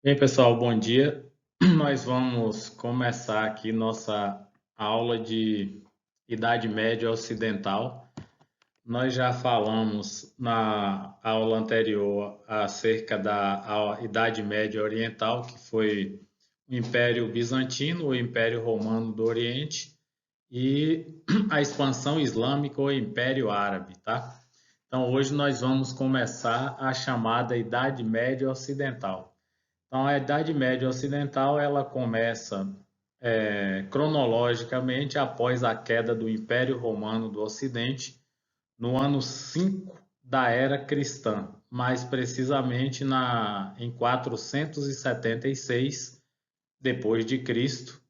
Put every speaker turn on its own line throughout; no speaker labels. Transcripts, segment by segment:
Bem, pessoal, bom dia. Nós vamos começar aqui nossa aula de Idade Média Ocidental. Nós já falamos na aula anterior acerca da Idade Média Oriental, que foi o Império Bizantino, o Império Romano do Oriente e a expansão islâmica, o Império Árabe, tá? Então, hoje nós vamos começar a chamada Idade Média Ocidental. Então, a Idade Média Ocidental ela começa cronologicamente após a queda do Império Romano do Ocidente, no ano 5 da era cristã, mais precisamente em 476 depois de Cristo,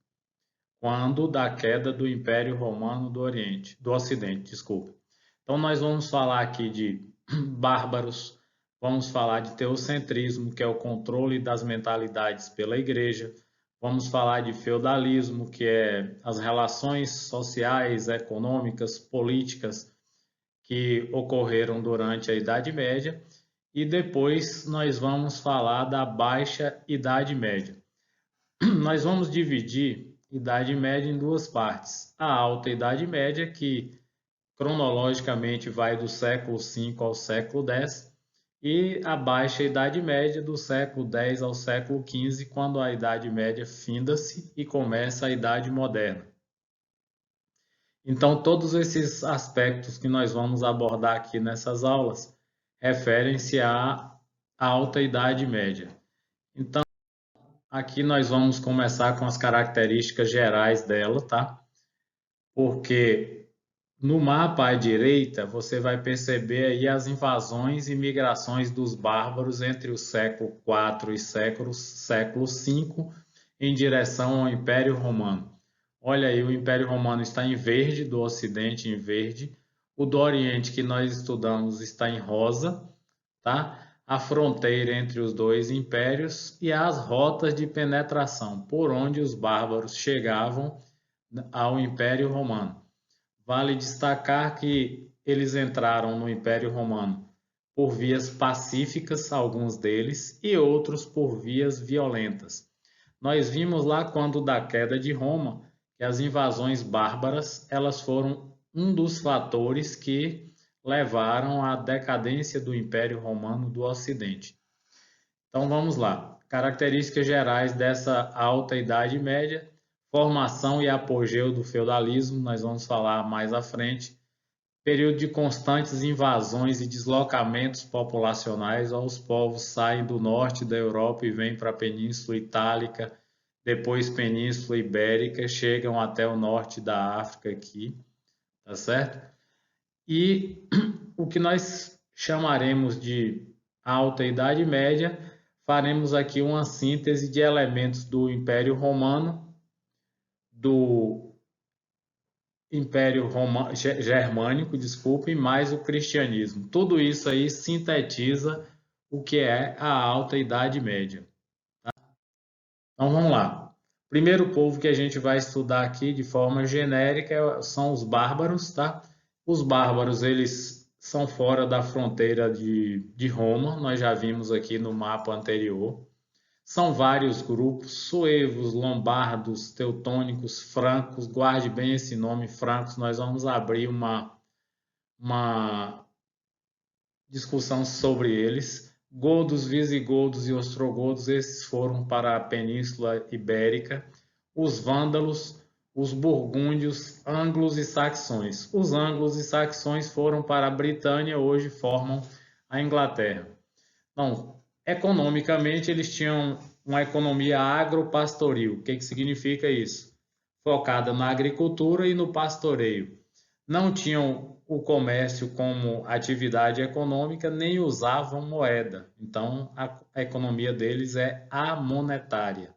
quando da queda do Império Romano do Ocidente, desculpe. Então nós vamos falar aqui de bárbaros, vamos falar de teocentrismo, que é o controle das mentalidades pela igreja, vamos falar de feudalismo, que é as relações sociais, econômicas, políticas que ocorreram durante a Idade Média, e depois nós vamos falar da Baixa Idade Média. Nós vamos dividir Idade Média em duas partes. A Alta Idade Média, que cronologicamente vai do século V ao século X, e a Baixa Idade Média, do século X ao século XV, quando a Idade Média finda-se e começa a Idade Moderna. Então, todos esses aspectos que nós vamos abordar aqui nessas aulas referem-se à Alta Idade Média. Então, aqui nós vamos começar com as características gerais dela, tá? Porque no mapa à direita você vai perceber aí as invasões e migrações dos bárbaros entre o século IV e século V em direção ao Império Romano. Olha aí, o Império Romano está em verde, do Ocidente em verde, o do Oriente que nós estudamos está em rosa, tá? A fronteira entre os dois impérios e as rotas de penetração por onde os bárbaros chegavam ao Império Romano. Vale destacar que eles entraram no Império Romano por vias pacíficas, alguns deles, e outros por vias violentas. Nós vimos lá quando da queda de Roma que as invasões bárbaras, elas foram um dos fatores que levaram à decadência do Império Romano do Ocidente. Então vamos lá. Características gerais dessa alta Idade Média, formação e apogeu do feudalismo, nós vamos falar mais à frente. Período de constantes invasões e deslocamentos populacionais, os povos saem do norte da Europa e vêm para a Península Itálica, depois Península Ibérica, chegam até o norte da África aqui, tá certo? E o que nós chamaremos de Alta Idade Média, faremos aqui uma síntese de elementos do Império Romano, do Império Germânico, desculpe, mais o cristianismo. Tudo isso aí sintetiza o que é a Alta Idade Média. Então vamos lá. Primeiro povo que a gente vai estudar aqui de forma genérica são os bárbaros, tá? Os bárbaros, eles são fora da fronteira de Roma, nós já vimos aqui no mapa anterior. São vários grupos, suevos, lombardos, teutônicos, francos, guarde bem esse nome, francos, nós vamos abrir uma discussão sobre eles. Godos, visigodos e ostrogodos, esses foram para a Península Ibérica. Os vândalos, os burgúndios, ânglos e saxões. Os ânglos e saxões foram para a Britânia, hoje formam a Inglaterra. Então, economicamente, eles tinham uma economia agropastoril. O que significa isso? Focada na agricultura e no pastoreio. Não tinham o comércio como atividade econômica, nem usavam moeda. Então, a economia deles é amonetária.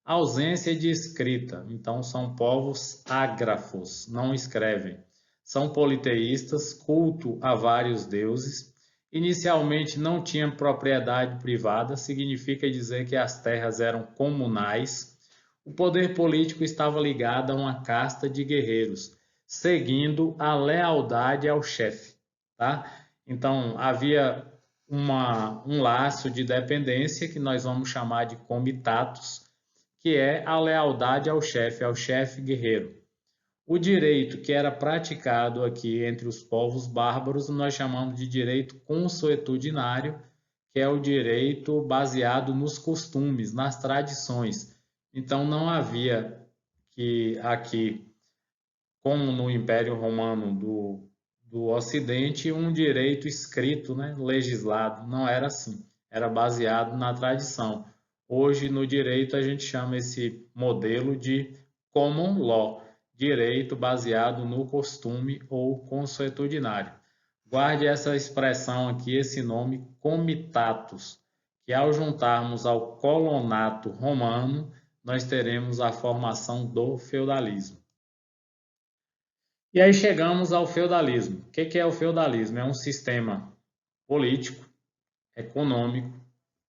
Ausência de escrita. Então, são povos ágrafos, não escrevem. São politeístas, culto a vários deuses. Inicialmente não tinham propriedade privada, significa dizer que as terras eram comunais. O poder político estava ligado a uma casta de guerreiros, seguindo a lealdade ao chefe, tá? Então, havia um laço de dependência que nós vamos chamar de comitatus, que é a lealdade ao chefe guerreiro. O direito que era praticado aqui entre os povos bárbaros, nós chamamos de direito consuetudinário, que é o direito baseado nos costumes, nas tradições. Então, não havia que aqui, como no Império Romano do Ocidente, um direito escrito, né, legislado. Não era assim. Era baseado na tradição. Hoje, no direito, a gente chama esse modelo de common law, direito baseado no costume ou consuetudinário. Guarde essa expressão aqui, esse nome, comitatus, que ao juntarmos ao colonato romano, nós teremos a formação do feudalismo. E aí chegamos ao feudalismo. O que é o feudalismo? É um sistema político, econômico,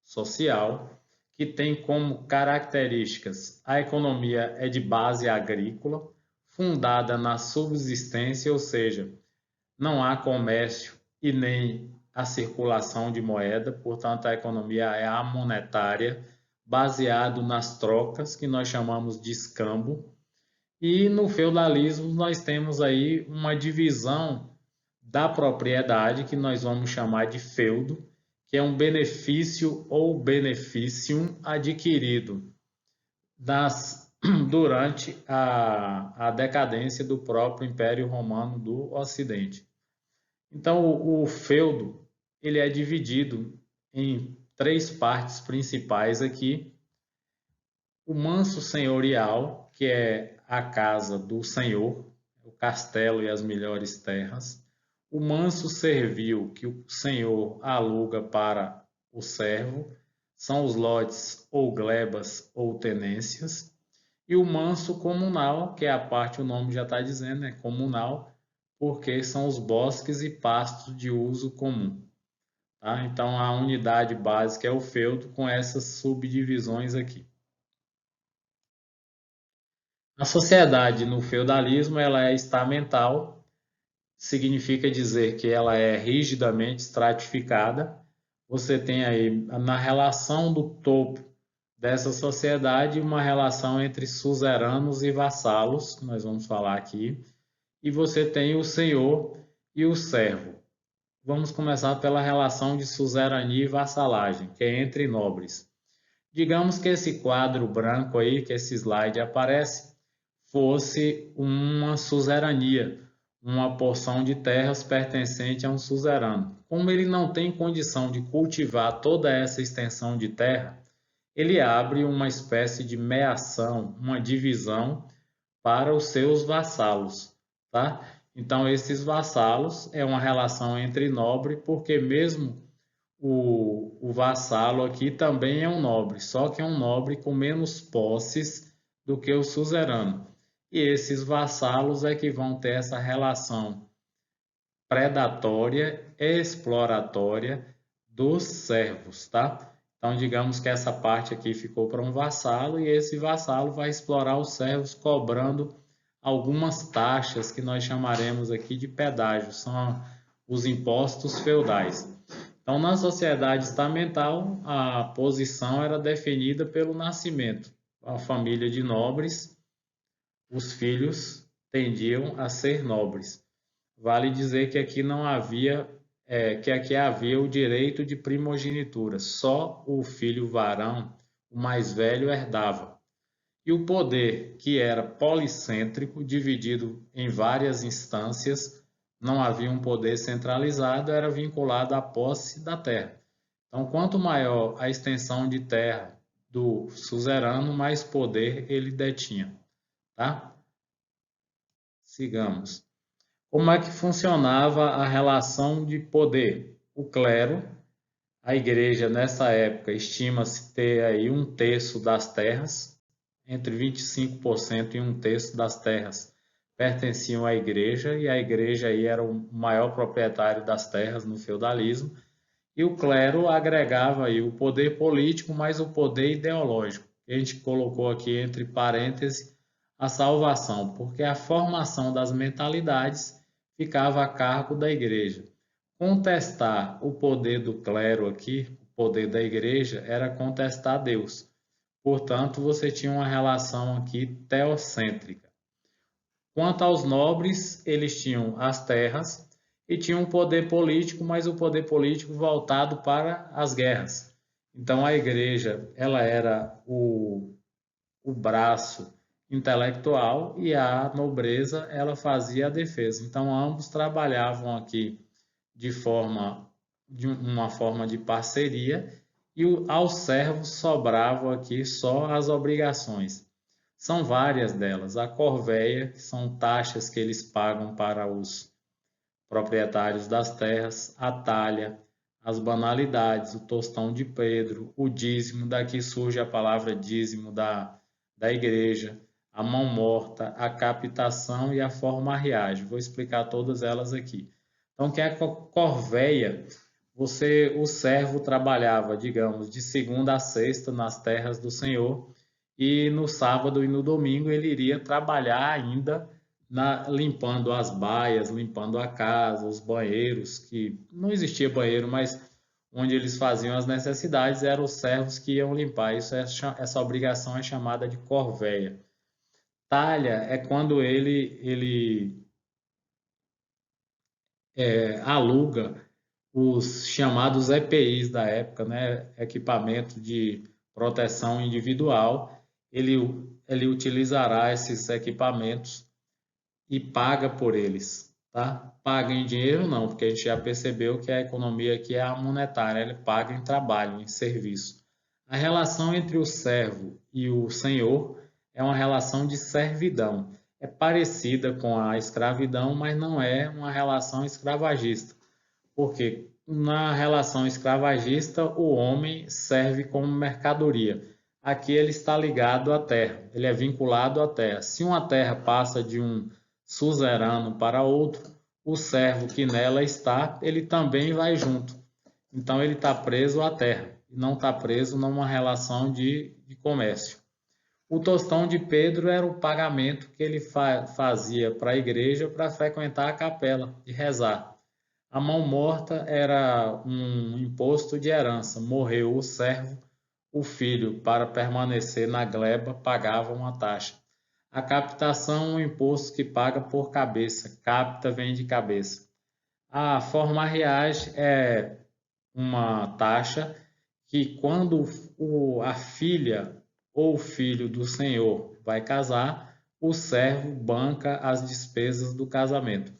social, que tem como características a economia é de base agrícola, fundada na subsistência, ou seja, não há comércio e nem a circulação de moeda, portanto a economia é amonetária, baseado nas trocas, que nós chamamos de escambo. E no feudalismo nós temos aí uma divisão da propriedade, que nós vamos chamar de feudo, que é um benefício ou beneficium adquirido durante a decadência do próprio Império Romano do Ocidente. Então, o feudo ele é dividido em três partes principais aqui. O manso senhorial, que é a casa do senhor, o castelo e as melhores terras. O manso servil, que o senhor aluga para o servo, são os lotes ou glebas ou tenências. E o manso comunal, que é a parte, o nome já está dizendo, é comunal, porque são os bosques e pastos de uso comum. Tá? Então, a unidade básica é o feudo, com essas subdivisões aqui. A sociedade no feudalismo ela é estamental, significa dizer que ela é rigidamente estratificada. Você tem aí, na relação do topo dessa sociedade, uma relação entre suzeranos e vassalos, que nós vamos falar aqui, e você tem o senhor e o servo. Vamos começar pela relação de suzerania e vassalagem, que é entre nobres. Digamos que esse quadro branco aí, que esse slide aparece, fosse uma suzerania, uma porção de terras pertencente a um suzerano. Como ele não tem condição de cultivar toda essa extensão de terra, ele abre uma espécie de meação, uma divisão para os seus vassalos, tá? Então, esses vassalos é uma relação entre nobre, porque mesmo o vassalo aqui também é um nobre, só que é um nobre com menos posses do que o suzerano. E esses vassalos é que vão ter essa relação predatória e exploratória dos servos, tá? Então, digamos que essa parte aqui ficou para um vassalo e esse vassalo vai explorar os servos cobrando algumas taxas que nós chamaremos aqui de pedágios, são os impostos feudais. Então, na sociedade estamental, a posição era definida pelo nascimento. A família de nobres, os filhos tendiam a ser nobres. Vale dizer que aqui não havia, que aqui havia o direito de primogenitura. Só o filho varão, o mais velho, herdava. E o poder, que era policêntrico, dividido em várias instâncias, não havia um poder centralizado, era vinculado à posse da terra. Então, quanto maior a extensão de terra do suzerano, mais poder ele detinha. Tá? Sigamos. Como é que funcionava a relação de poder? O clero, a igreja nessa época estima-se ter aí 1/3 das terras, entre 25% e 1/3 das terras pertenciam à igreja, e a igreja aí era o maior proprietário das terras no feudalismo, e o clero agregava aí o poder político mais o poder ideológico. A gente colocou aqui entre parênteses a salvação, porque a formação das mentalidades ficava a cargo da igreja. Contestar o poder do clero aqui, o poder da igreja, era contestar Deus. Portanto, você tinha uma relação aqui teocêntrica. Quanto aos nobres, eles tinham as terras e tinham um poder político, mas o poder político voltado para as guerras. Então, a igreja ela era o braço intelectual e a nobreza ela fazia a defesa. Então, ambos trabalhavam aqui de uma forma de parceria e aos servos sobravam aqui só as obrigações. São várias delas. A corvéia, que são taxas que eles pagam para os proprietários das terras, a talha, as banalidades, o tostão de Pedro, o dízimo, daqui surge a palavra dízimo da igreja, a mão morta, a captação e a formarriagem. Vou explicar todas elas aqui. Então, que é a corvéia? O servo trabalhava, digamos, de segunda a sexta nas terras do Senhor e no sábado e no domingo ele iria trabalhar ainda limpando as baias, limpando a casa, os banheiros, que não existia banheiro, mas onde eles faziam as necessidades eram os servos que iam limpar. Essa obrigação é chamada de corvéia. Talha é quando ele aluga os chamados EPIs da época, né? Equipamento de proteção individual. Ele utilizará esses equipamentos e paga por eles, tá? Paga em dinheiro não, porque a gente já percebeu que a economia aqui é a monetária, ele paga em trabalho, em serviço. A relação entre o servo e o senhor é uma relação de servidão. É parecida com a escravidão, mas não é uma relação escravagista, porque na relação escravagista o homem serve como mercadoria. Aqui ele está ligado à terra, ele é vinculado à terra. Se uma terra passa de um suzerano para outro, o servo que nela está, ele também vai junto. Então ele está preso à terra, e não está preso numa relação de comércio. O tostão de Pedro era o pagamento que ele fazia para a igreja para frequentar a capela e rezar. A mão morta era um imposto de herança. Morreu o servo, o filho, para permanecer na gleba, pagava uma taxa. A captação é um imposto que paga por cabeça. Capta vem de cabeça. A formarriagem é uma taxa que quando a filha ou o filho do senhor vai casar, o servo banca as despesas do casamento.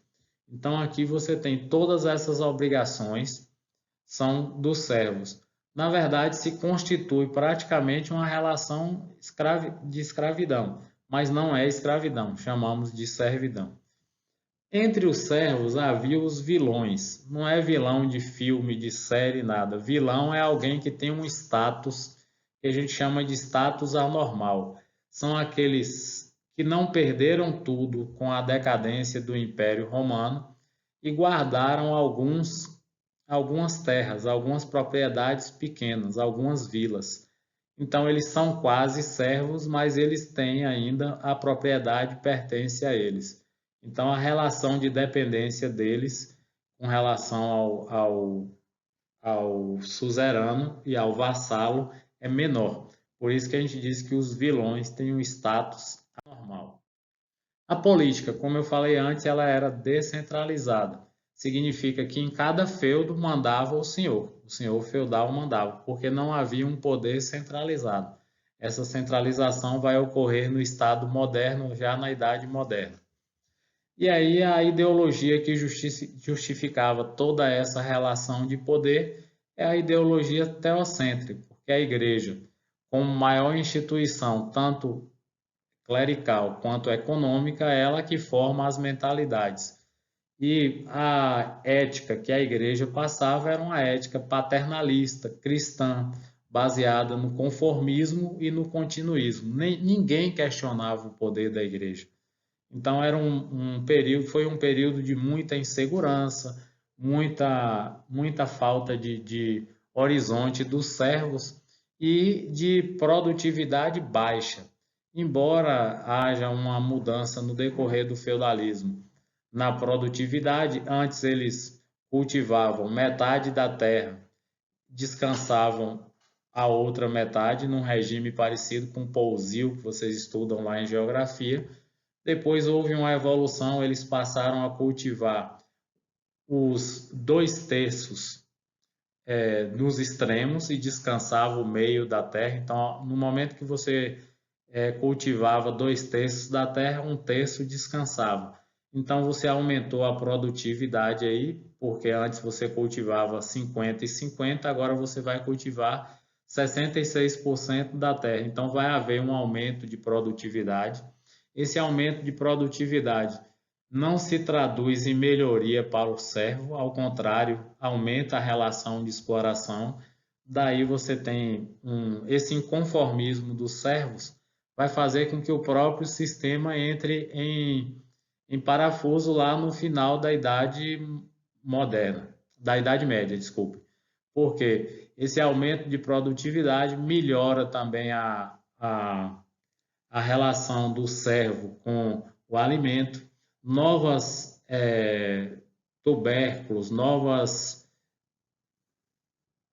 Então aqui você tem todas essas obrigações são dos servos. Na verdade, se constitui praticamente uma relação de escravidão, mas não é escravidão, chamamos de servidão. Entre os servos havia os vilões. Não é vilão de filme, de série, nada. Vilão é alguém que tem um status que a gente chama de status anormal. São aqueles que não perderam tudo com a decadência do Império Romano e guardaram algumas terras, algumas propriedades pequenas, algumas vilas. Então eles são quase servos, mas eles têm ainda a propriedade pertence a eles. Então a relação de dependência deles com relação ao suzerano e ao vassalo é menor. Por isso que a gente diz que os vilões têm um status anormal. A política, como eu falei antes, ela era descentralizada. Significa que em cada feudo mandava o senhor feudal mandava, porque não havia um poder centralizado. Essa centralização vai ocorrer no Estado moderno, já na Idade Moderna. E aí a ideologia que justificava toda essa relação de poder é a ideologia teocêntrica, porque a igreja, como maior instituição, tanto clerical quanto econômica, ela que forma as mentalidades. E a ética que a igreja passava era uma ética paternalista, cristã, baseada no conformismo e no continuismo. Ninguém questionava o poder da igreja. Então era foi um período de muita insegurança, muita falta de horizonte dos servos e de produtividade baixa. Embora haja uma mudança no decorrer do feudalismo na produtividade, antes eles cultivavam metade da terra, descansavam a outra metade num regime parecido com o pousio que vocês estudam lá em geografia. Depois houve uma evolução, eles passaram a cultivar os 2/3 nos extremos e descansava o meio da terra. Então, no momento que você cultivava 2/3 da terra, 1/3 descansava. Então, você aumentou a produtividade aí, porque antes você cultivava 50 e 50, agora você vai cultivar 66% da terra. Então, vai haver um aumento de produtividade. Esse aumento de produtividade não se traduz em melhoria para o servo, ao contrário, aumenta a relação de exploração. Daí você tem esse inconformismo dos servos, vai fazer com que o próprio sistema entre em parafuso lá no final da Idade Moderna, da Idade Média, desculpe. Porque esse aumento de produtividade melhora também a relação do servo com o alimento, novas tubérculos,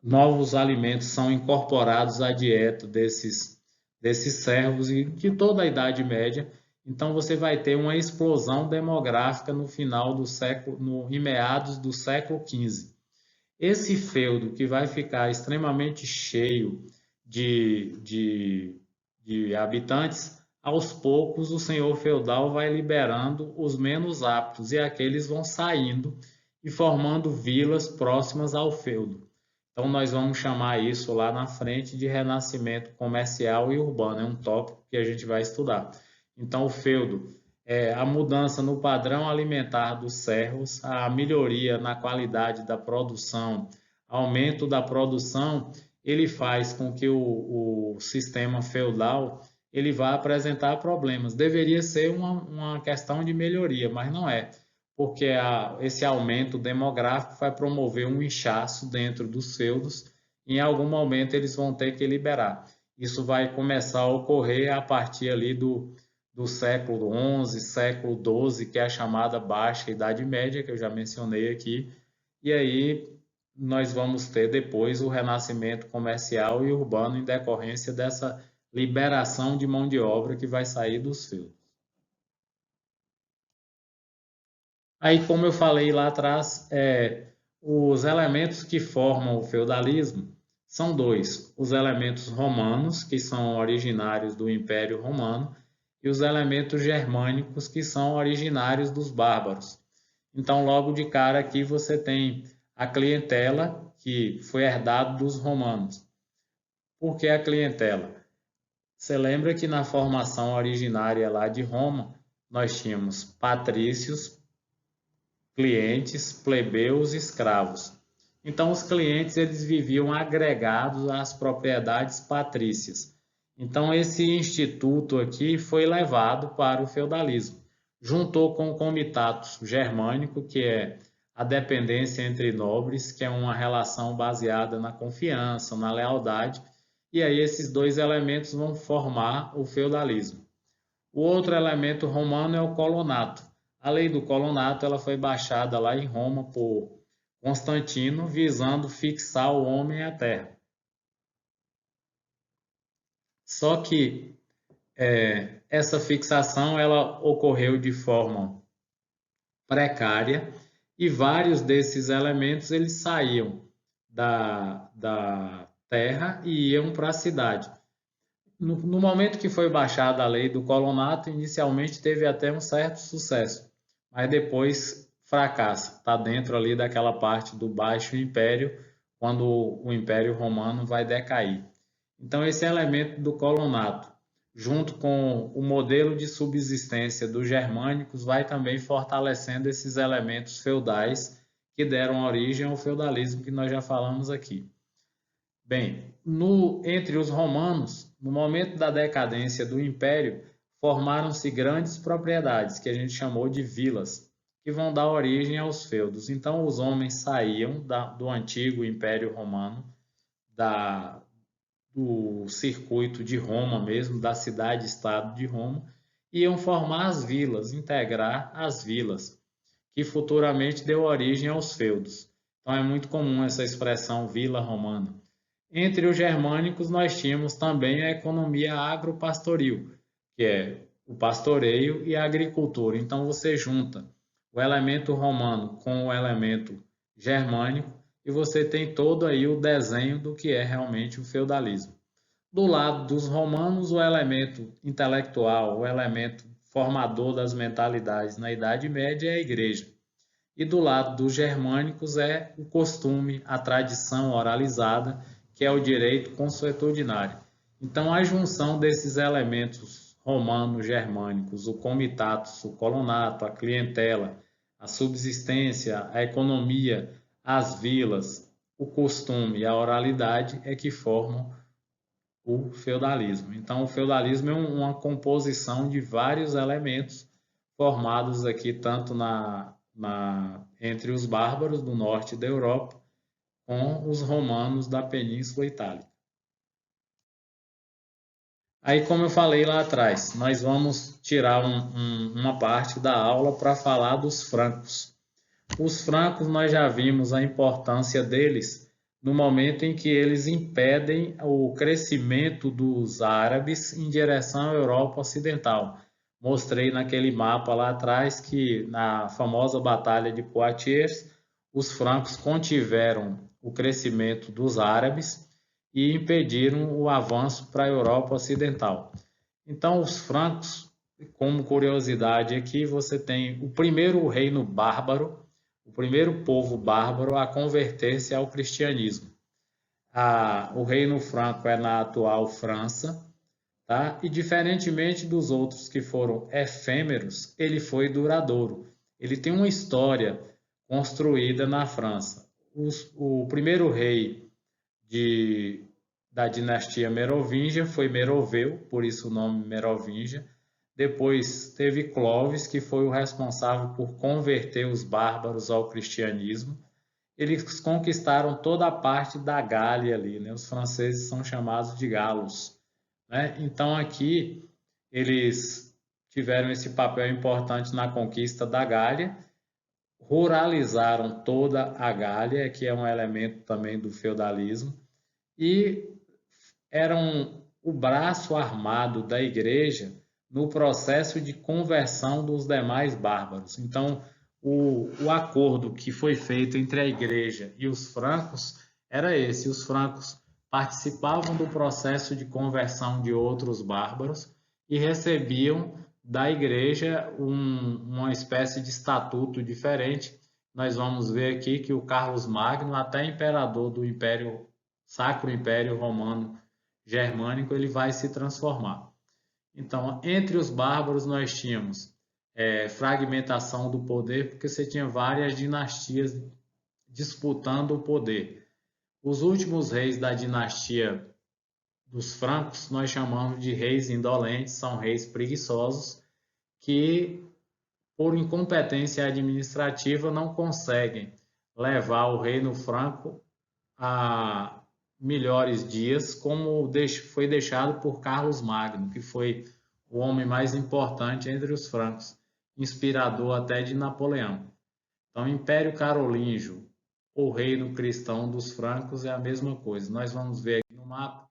novos alimentos são incorporados à dieta desses servos e de toda a Idade Média. Então você vai ter uma explosão demográfica no final do século, em meados do século XV. Esse feudo que vai ficar extremamente cheio de habitantes, aos poucos o senhor feudal vai liberando os menos aptos e aqueles vão saindo e formando vilas próximas ao feudo. Então nós vamos chamar isso lá na frente de renascimento comercial e urbano, é um tópico que a gente vai estudar. Então o feudo é a mudança no padrão alimentar dos servos, a melhoria na qualidade da produção, aumento da produção, ele faz com que o sistema feudal ele vá apresentar problemas. Deveria ser uma questão de melhoria, mas não é, porque esse aumento demográfico vai promover um inchaço dentro dos feudos e em algum momento eles vão ter que liberar. Isso vai começar a ocorrer a partir ali do século XI, século XII, que é a chamada Baixa Idade Média, que eu já mencionei aqui, e aí nós vamos ter depois o renascimento comercial e urbano em decorrência dessa liberação de mão de obra que vai sair dos feudos. Aí, como eu falei lá atrás, os elementos que formam o feudalismo são dois: os elementos romanos, que são originários do Império Romano, e os elementos germânicos, que são originários dos bárbaros. Então, logo de cara aqui você tem a clientela, que foi herdada dos romanos. Por que a clientela? Você lembra que na formação originária lá de Roma, nós tínhamos patrícios, clientes, plebeus, escravos. Então, os clientes eles viviam agregados às propriedades patrícias. Então, esse instituto aqui foi levado para o feudalismo. Juntou com o comitatus germânico, que é a dependência entre nobres, que é uma relação baseada na confiança, na lealdade, e aí esses dois elementos vão formar o feudalismo. O outro elemento romano é o colonato. A lei do colonato ela foi baixada lá em Roma por Constantino, visando fixar o homem à terra. Só que essa fixação ela ocorreu de forma precária e vários desses elementos eles saíam da terra e iam para a cidade. No momento que foi baixada a lei do colonato, inicialmente teve até um certo sucesso, mas depois fracassa. Está dentro ali daquela parte do Baixo Império, quando o Império Romano vai decair. Então, esse elemento do colonato, junto com o modelo de subsistência dos germânicos, vai também fortalecendo esses elementos feudais que deram origem ao feudalismo que nós já falamos aqui. Bem, entre os romanos, no momento da decadência do império, formaram-se grandes propriedades, que a gente chamou de vilas, que vão dar origem aos feudos. Então, os homens saíam do antigo Império Romano, do circuito de Roma mesmo, da cidade-estado de Roma, e iam formar as vilas, integrar as vilas, que futuramente deu origem aos feudos. Então é muito comum essa expressão vila romana. Entre os germânicos, nós tínhamos também a economia agropastoril, que é o pastoreio e a agricultura. Então você junta o elemento romano com o elemento germânico e você tem todo aí o desenho do que é realmente o feudalismo. Do lado dos romanos, o elemento intelectual, o elemento formador das mentalidades na Idade Média é a igreja. E do lado dos germânicos é o costume, a tradição oralizada, que é o direito consuetudinário. Então, a junção desses elementos romanos germânicos, o comitatus, o colonato, a clientela, a subsistência, a economia, as vilas, o costume e a oralidade é que formam o feudalismo. Então, o feudalismo é uma composição de vários elementos formados aqui tanto entre os bárbaros do norte da Europa com os romanos da Península Itálica. Aí, como eu falei lá atrás, nós vamos tirar uma parte da aula para falar dos francos. Os francos, nós já vimos a importância deles no momento em que eles impedem o crescimento dos árabes em direção à Europa Ocidental. Mostrei naquele mapa lá atrás que na famosa Batalha de Poitiers, os francos contiveram o crescimento dos árabes e impediram o avanço para a Europa Ocidental. Então, os francos, como curiosidade aqui, você tem o primeiro reino bárbaro, o primeiro povo bárbaro a converter-se ao cristianismo. O reino franco é na atual França, tá? E diferentemente dos outros que foram efêmeros, ele foi duradouro. Ele tem uma história construída na França. O primeiro rei da dinastia merovingia foi Meroveu, por isso o nome Merovingia. Depois teve Clovis, que foi o responsável por converter os bárbaros ao cristianismo. Eles conquistaram toda a parte da Gália ali, né? Os franceses são chamados de galos, né? Então aqui eles tiveram esse papel importante na conquista da Gália, ruralizaram toda a Gália, que é um elemento também do feudalismo, e eram o braço armado da igreja no processo de conversão dos demais bárbaros. Então, o acordo que foi feito entre a igreja e os francos era esse: os francos participavam do processo de conversão de outros bárbaros e recebiam da igreja uma espécie de estatuto diferente. Nós vamos ver aqui que o Carlos Magno, até imperador do Império Sacro Império Romano Germânico, ele vai se transformar. Então, entre os bárbaros nós tínhamos fragmentação do poder, porque você tinha várias dinastias disputando o poder. Os últimos reis da dinastia dos francos nós chamamos de reis indolentes, são reis preguiçosos que, por incompetência administrativa, não conseguem levar o reino franco a melhores dias, como foi deixado por Carlos Magno, que foi o homem mais importante entre os francos, inspirador até de Napoleão. Então, Império Carolíngio, o reino cristão dos francos, é a mesma coisa. Nós vamos ver aqui no mapa.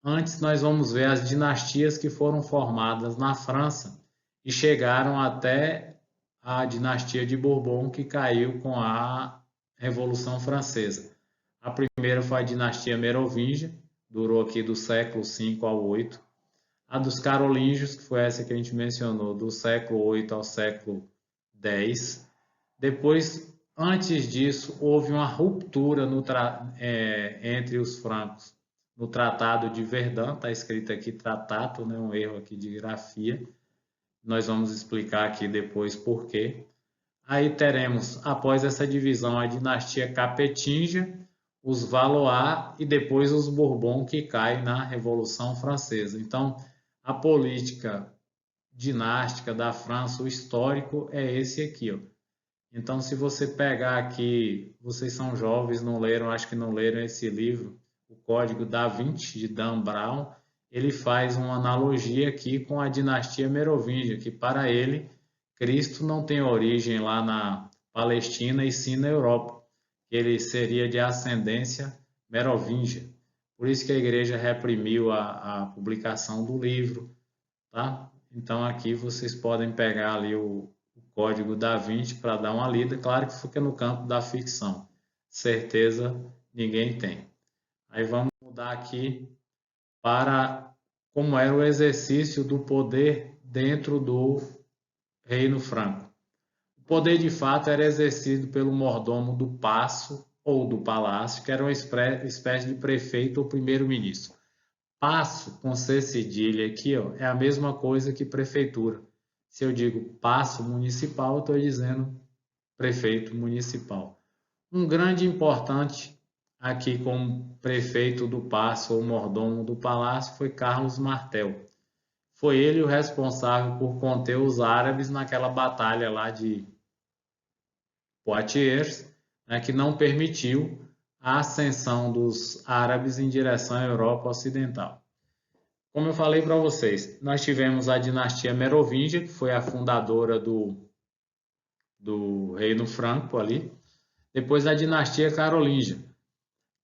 Antes, nós vamos ver as dinastias que foram formadas na França e chegaram até a dinastia de Bourbon, que caiu com a Revolução Francesa. A primeira foi a dinastia merovingia, durou aqui do século V ao 8. A dos carolíngios, que foi essa que a gente mencionou, do século 8 ao século 10. Depois, antes disso, houve uma ruptura entre os francos. No Tratado de Verdun, está escrito aqui tratato, né? Um erro aqui de grafia. Nós vamos explicar aqui depois por quê. Aí teremos, após essa divisão, a dinastia capetinga, os Valois e depois os Bourbon, que caem na Revolução Francesa. Então, a política dinástica da França, o histórico é esse aqui, ó. Então, se você pegar aqui, vocês são jovens, não leram, acho que não leram esse livro, o Código da Vinci, de Dan Brown, ele faz uma analogia aqui com a dinastia merovingia, que para ele Cristo não tem origem lá na Palestina e sim na Europa. Ele seria de ascendência merovingia. Por isso que a igreja reprimiu a publicação do livro, tá? Então aqui vocês podem pegar ali o Código da Vinci para dar uma lida. Claro que fica no campo da ficção. Certeza ninguém tem. Aí vamos mudar aqui para como era o exercício do poder dentro do Reino Franco. O poder de fato era exercido pelo mordomo do paço ou do palácio, que era uma espécie de prefeito ou primeiro-ministro. Paço com C cedilha aqui, ó, é a mesma coisa que prefeitura. Se eu digo paço municipal, eu estou dizendo prefeito municipal. Um grande importante aqui como prefeito do paço ou mordomo do palácio foi Carlos Martel. Foi ele o responsável por conter os árabes naquela batalha lá de Poitiers, né, que não permitiu a ascensão dos árabes em direção à Europa Ocidental. Como eu falei para vocês, nós tivemos a dinastia Merovingia, que foi a fundadora do Reino Franco ali. Depois a dinastia Carolíngia.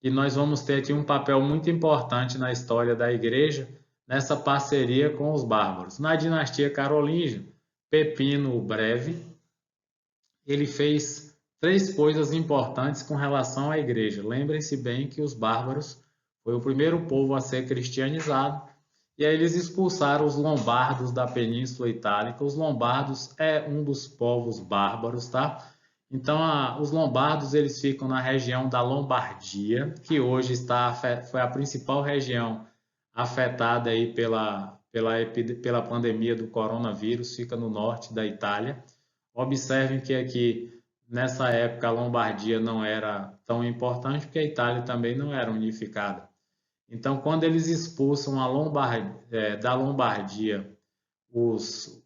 E nós vamos ter aqui um papel muito importante na história da igreja, nessa parceria com os bárbaros. Na dinastia Carolíngia, Pepino o Breve, ele fez 3 coisas importantes com relação à igreja. Lembrem-se bem que os bárbaros foi o primeiro povo a ser cristianizado, e aí eles expulsaram os lombardos da Península Itálica. Os lombardos é um dos povos bárbaros, tá? Então, os lombardos eles ficam na região da Lombardia, que hoje foi a principal região afetada aí pela pandemia do coronavírus, fica no norte da Itália. Observem que aqui, nessa época, a Lombardia não era tão importante, porque a Itália também não era unificada. Então, quando eles expulsam da Lombardia os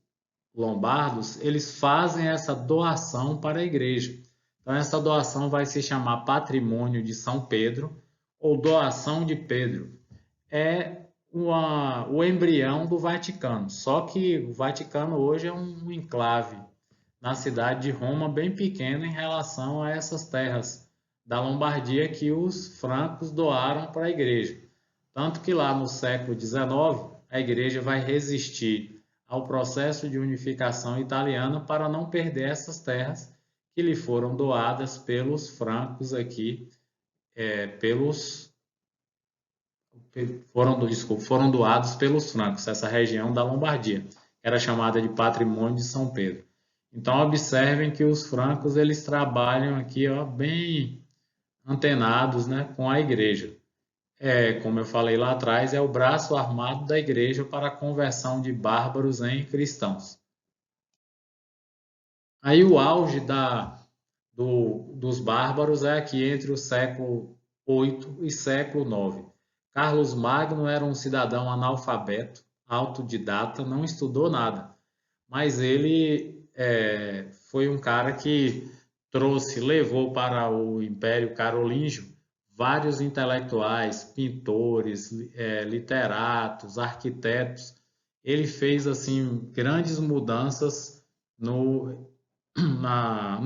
lombardos, eles fazem essa doação para a igreja. Então, essa doação vai se chamar Patrimônio de São Pedro ou Doação de Pedro. É o embrião do Vaticano, só que o Vaticano hoje é um enclave na cidade de Roma, bem pequena em relação a essas terras da Lombardia que os francos doaram para a igreja. Tanto que lá no século XIX, a igreja vai resistir ao processo de unificação italiana para não perder essas terras que lhe foram doadas pelos francos aqui, foram doados pelos francos, essa região da Lombardia, que era chamada de Patrimônio de São Pedro. Então observem que os francos eles trabalham aqui, ó, bem antenados, né, com a igreja. Como eu falei lá atrás, é o braço armado da igreja para a conversão de bárbaros em cristãos. Aí o auge dos bárbaros é aqui entre o século VIII e século IX. Carlos Magno era um cidadão analfabeto, autodidata, não estudou nada, mas ele foi um cara que levou para o Império Carolíngio vários intelectuais, pintores, literatos, arquitetos. Ele fez assim grandes mudanças no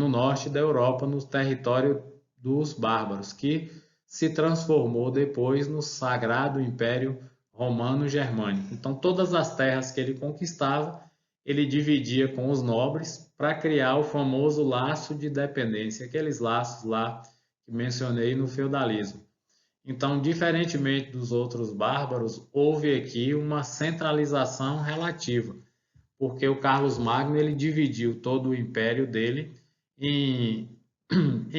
norte da Europa, no território dos bárbaros, que se transformou depois no Sagrado Império Romano-Germânico. Então, todas as terras que ele conquistava, ele dividia com os nobres para criar o famoso laço de dependência, aqueles laços lá que mencionei no feudalismo. Então, diferentemente dos outros bárbaros, houve aqui uma centralização relativa, porque o Carlos Magno ele dividiu todo o império dele em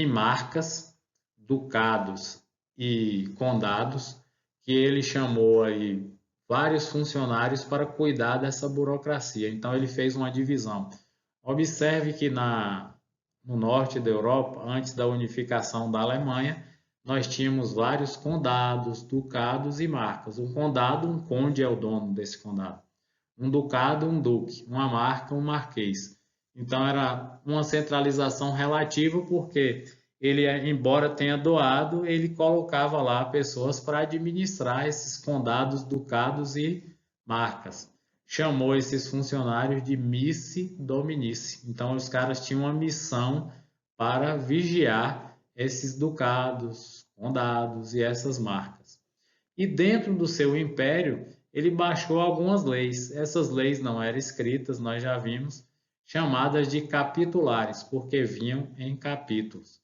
marcas, ducados e condados, que ele chamou aí vários funcionários para cuidar dessa burocracia. Então ele fez uma divisão. Observe que no norte da Europa, antes da unificação da Alemanha, nós tínhamos vários condados, ducados e marcas. Um condado, um conde é o dono desse condado. Um ducado, um duque. Uma marca, um marquês. Então era uma centralização relativa porque ele, embora tenha doado, ele colocava lá pessoas para administrar esses condados, ducados e marcas. chamou esses funcionários de missi dominici. Então, os caras tinham uma missão para vigiar esses ducados, condados e essas marcas. E dentro do seu império, ele baixou algumas leis. Essas leis não eram escritas, nós já vimos, chamadas de capitulares, porque vinham em capítulos.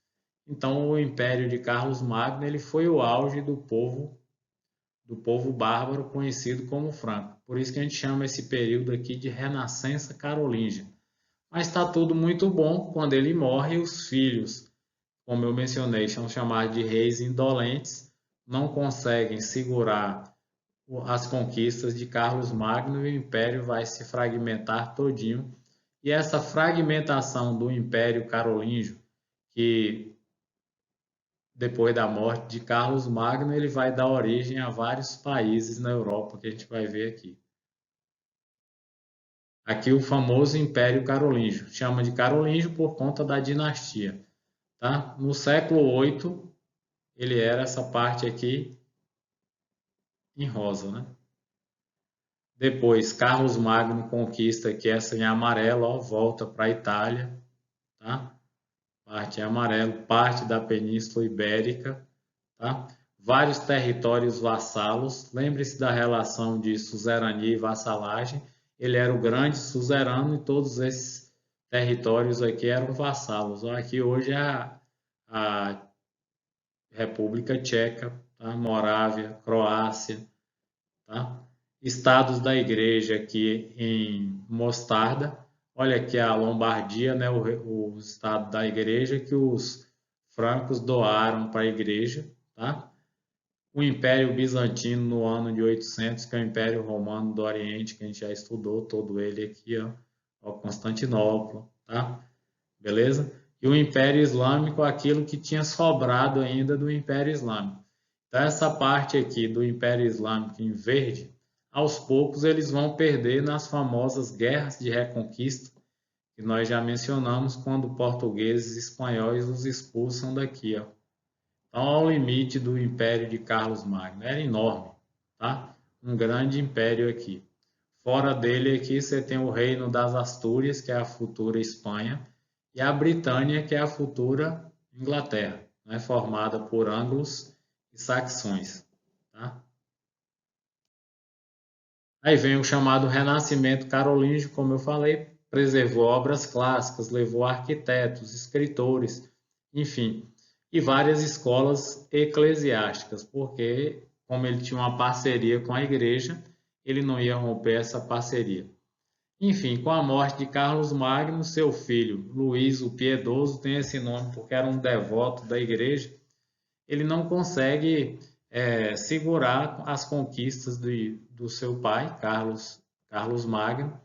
Então, o império de Carlos Magno ele foi o auge do povo bárbaro conhecido como franco. Por isso que a gente chama esse período aqui de Renascença Carolíngia. Mas está tudo muito bom quando ele morre e os filhos, como eu mencionei, são chamados de reis indolentes, não conseguem segurar as conquistas de Carlos Magno e o império vai se fragmentar todinho. E essa fragmentação do Império Carolíngio, que depois da morte de Carlos Magno, ele vai dar origem a vários países na Europa, que a gente vai ver aqui. Aqui o famoso Império Carolíngio, chama de Carolíngio por conta da dinastia. Tá? No século VIII, ele era essa parte aqui em rosa. Né? Depois, Carlos Magno conquista aqui essa em amarelo, ó, volta para a Itália. Tá? Parte em amarelo, parte da Península Ibérica. Tá? Vários territórios vassalos. Lembre-se da relação de suzerania e vassalagem. Ele era o grande suzerano e todos esses territórios aqui eram vassalos. Aqui hoje é a República Tcheca, tá? Morávia, Croácia. Tá? Estados da Igreja aqui em Mostarda. Olha aqui a Lombardia, né? o estado da Igreja que os francos doaram para a Igreja. Tá? O Império Bizantino no ano de 800, que é o Império Romano do Oriente, que a gente já estudou todo ele aqui, ó, Constantinopla, tá? Beleza? E o Império Islâmico, aquilo que tinha sobrado ainda do Império Islâmico. Então, essa parte aqui do Império Islâmico em verde, aos poucos eles vão perder nas famosas guerras de reconquista, que nós já mencionamos, quando portugueses e espanhóis os expulsam daqui, ó. Então, ao limite do Império de Carlos Magno. Era enorme, tá? Um grande império aqui. Fora dele aqui você tem o Reino das Astúrias, que é a futura Espanha, e a Britânia, que é a futura Inglaterra, né? Formada por anglos e saxões. Tá? Aí vem o chamado Renascimento Carolíngio, como eu falei, preservou obras clássicas, levou arquitetos, escritores, enfim, e várias escolas eclesiásticas, porque, como ele tinha uma parceria com a igreja, ele não ia romper essa parceria. Enfim, com a morte de Carlos Magno, seu filho, Luís o Piedoso, tem esse nome porque era um devoto da igreja, ele não consegue segurar as conquistas do seu pai, Carlos Magno,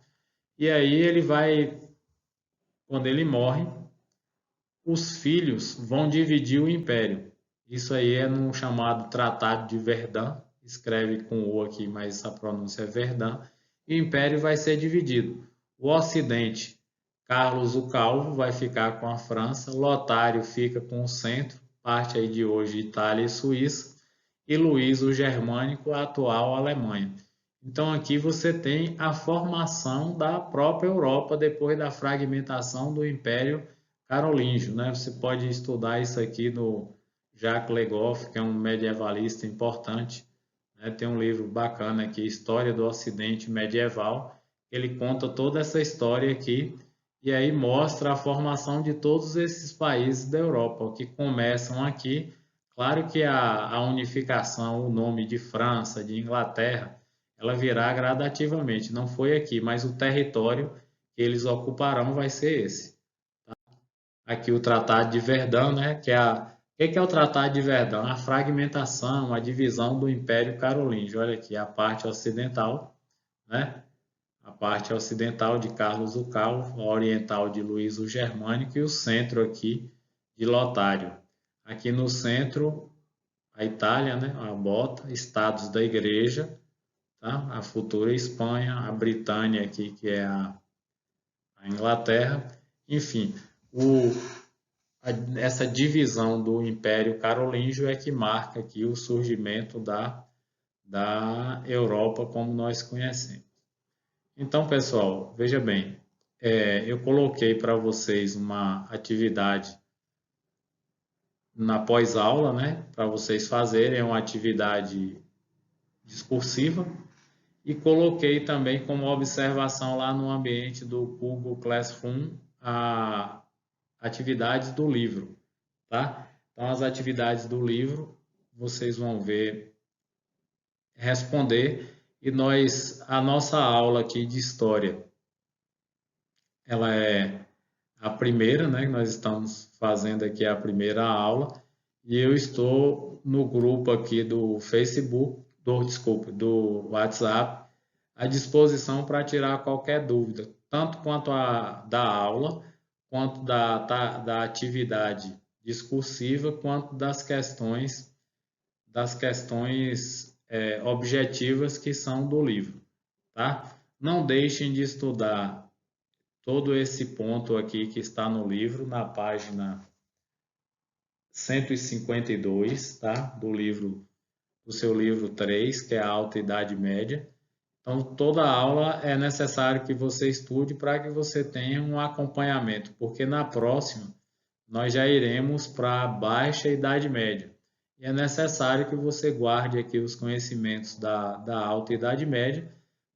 e aí ele vai, quando ele morre, os filhos vão dividir o império. Isso aí é no chamado Tratado de Verdun, escreve com O aqui, mas a pronúncia é Verdun, e o império vai ser dividido. O Ocidente, Carlos o Calvo vai ficar com a França, Lotário fica com o centro, parte aí de hoje Itália e Suíça, e Luís o Germânico, a atual Alemanha. Então aqui você tem a formação da própria Europa depois da fragmentação do Império Carolíngio, né? Você pode estudar isso aqui no Jacques Le Goff, que é um medievalista importante, né? Tem um livro bacana aqui, História do Ocidente Medieval. Ele conta toda essa história aqui e aí mostra a formação de todos esses países da Europa, que começam aqui. Claro que a unificação, o nome de França, de Inglaterra, ela virá gradativamente. Não foi aqui, mas o território que eles ocuparão vai ser esse. Aqui o Tratado de Verdun, né, o que é o Tratado de Verdun? A fragmentação, a divisão do Império Carolíngio. Olha aqui a parte ocidental, né? A parte ocidental de Carlos o Calvo, a oriental de Luís o Germânico e o centro aqui de Lotário. Aqui no centro, a Itália, né? A bota, estados da Igreja, tá? A futura Espanha, a Britânia aqui, que é a Inglaterra. Enfim, essa divisão do Império Carolíngio é que marca aqui o surgimento da Europa como nós conhecemos. Então, pessoal, veja bem, eu coloquei para vocês uma atividade na pós-aula, né, para vocês fazerem uma atividade discursiva e coloquei também como observação lá no ambiente do Google Classroom a atividades do livro, tá? Então, as atividades do livro vocês vão ver responder e a nossa aula aqui de história, ela é a primeira, né? Nós estamos fazendo aqui a primeira aula e eu estou no grupo aqui do Facebook, desculpa, do WhatsApp, à disposição para tirar qualquer dúvida, tanto quanto da aula, quanto da atividade discursiva, quanto das questões objetivas que são do livro, tá? Não deixem de estudar todo esse ponto aqui que está no livro, na página 152, tá? Do seu livro 3, que é a Alta Idade Média. Então, toda aula é necessário que você estude para que você tenha um acompanhamento, porque na próxima nós já iremos para a Baixa Idade Média. E é necessário que você guarde aqui os conhecimentos da Alta Idade Média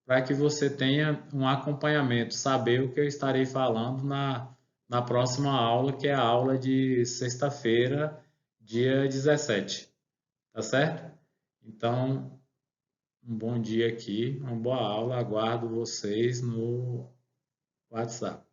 para que você tenha um acompanhamento, saber o que eu estarei falando na próxima aula, que é a aula de sexta-feira, dia 17. Tá certo? Então, um bom dia aqui, uma boa aula. Aguardo vocês no WhatsApp.